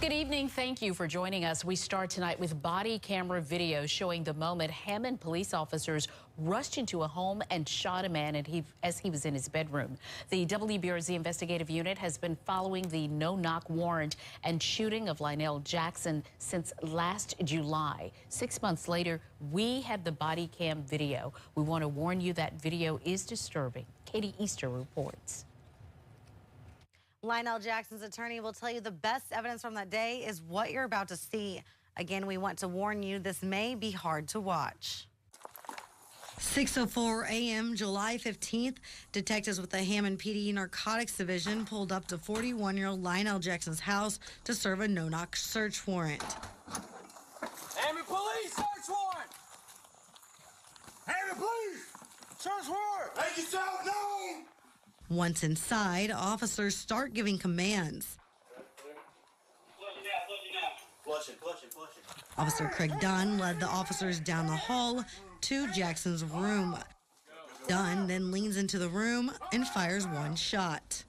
Good evening. Thank you for joining us. We start tonight with body camera video showing the moment Hammond police officers rushed into a home and shot a man as he was in his bedroom. The WBRZ investigative unit has been following the no-knock warrant and shooting of Lionell Jackson since last July. 6 months later, we have the body cam video. We want to warn you that video is disturbing. Katie Easter reports. Lionell Jackson's attorney will tell you the best evidence from that day is what you're about to see. Again, we want to warn you this may be hard to watch. 6:04 a.m. July 15th, detectives with the Hammond PD Narcotics Division pulled up to 41-year-old Lionell Jackson's house to serve a no-knock search warrant. Hammond Police search warrant! Hammond Police search warrant! Make yourself known! Once inside, officers start giving commands. Flush it. Officer Craig Dunn led the officers down the hall to Jackson's room. Dunn then leans into the room and fires one shot.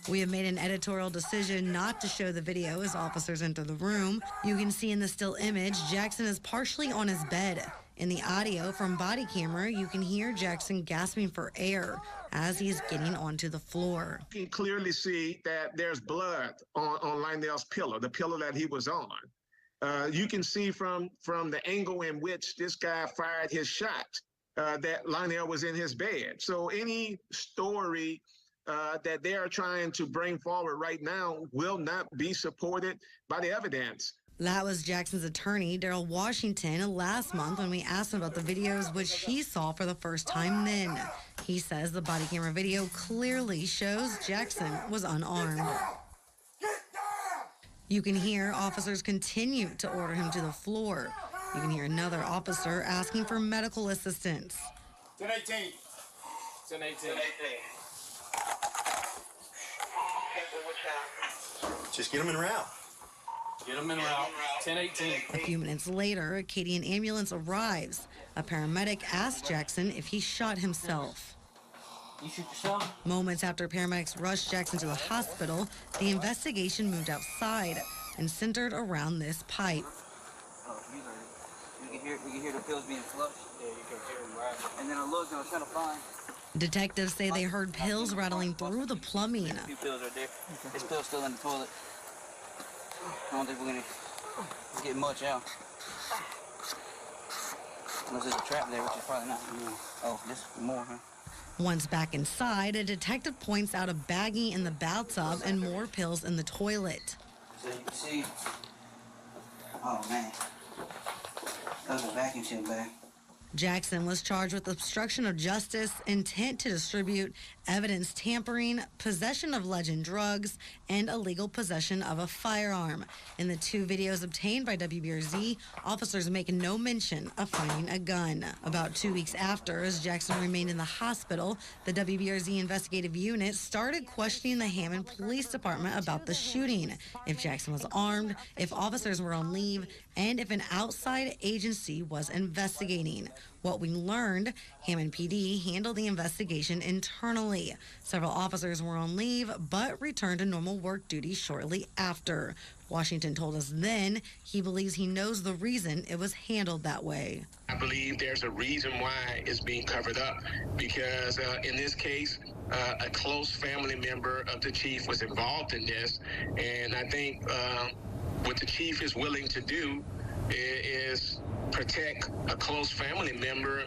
We have made an editorial decision not to show the video as officers enter the room. You can see in the still image, Jackson is partially on his bed. In the audio from body camera, you can hear Jackson gasping for air as he's getting onto the floor. You can clearly see that there's blood on Lionell's pillow, the pillow that he was on. You can see from the angle in which this guy fired his shot that Lionell was in his bed. So any story that they are trying to bring forward right now will not be supported by the evidence. That was Jackson's attorney, Daryl Washington, last month when we asked him about the videos which he saw for the first time then. He says the body camera video clearly shows Jackson was unarmed. You can hear officers continue to order him to the floor. You can hear another officer asking for medical assistance. 10-18. 10-18. Just get him en route. Get him in route. 10-18. A few minutes later, a Acadian ambulance arrives. A paramedic asks Jackson if he shot himself. You shoot yourself? Moments after paramedics rushed Jackson to the hospital, the investigation moved outside and centered around this pipe. Oh, you heard it. You can hear the pills being flushed. Yeah, you can hear him right. And then I looked and I was trying to find. Detectives say they heard pills rattling through the plumbing. A few pills right there. This pill's still in the toilet. I don't think we're gonna get much out. Unless there's a trap there, which is probably not. Oh, this is more, huh? Once back inside, a detective points out a baggie in the bathtub and more pills in the toilet. So you can see. Oh man, that was a vacuum seal bag. Jackson was charged with obstruction of justice, intent to distribute, evidence tampering, possession of legend drugs, and illegal possession of a firearm. In the two videos obtained by WBRZ, officers make no mention of finding a gun. About 2 weeks after, as Jackson remained in the hospital, the WBRZ investigative unit started questioning the Hammond Police Department about the shooting, if Jackson was armed, if officers were on leave, and if an outside agency was investigating. What we learned, Hammond PD handled the investigation internally. Several officers were on leave, but returned to normal work duty shortly after. Washington told us then he believes he knows the reason it was handled that way. I believe there's a reason why it's being covered up, because in this case, a close family member of the chief was involved in this, and I think what the chief is willing to do is protect a close family member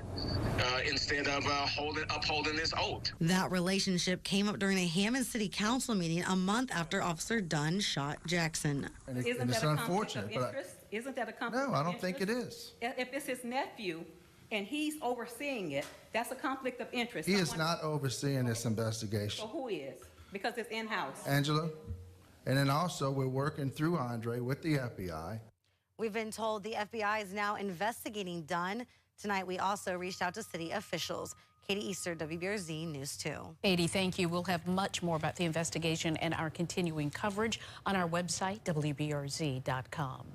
instead of upholding this oath. That relationship came up during a Hammond City Council meeting a month after Officer Dunn shot Jackson. And it's unfortunate, but isn't that a conflict? no, I don't think it is. If it's his nephew and he's overseeing it, that's a conflict of interest. He is not overseeing this investigation. So who is? Because it's in-house. Angela, and then also we're working through Andre with the FBI. We've been told the FBI is now investigating Dunn. Tonight, we also reached out to city officials. Katie Easter, WBRZ News 2. Katie, thank you. We'll have much more about the investigation and our continuing coverage on our website, WBRZ.com.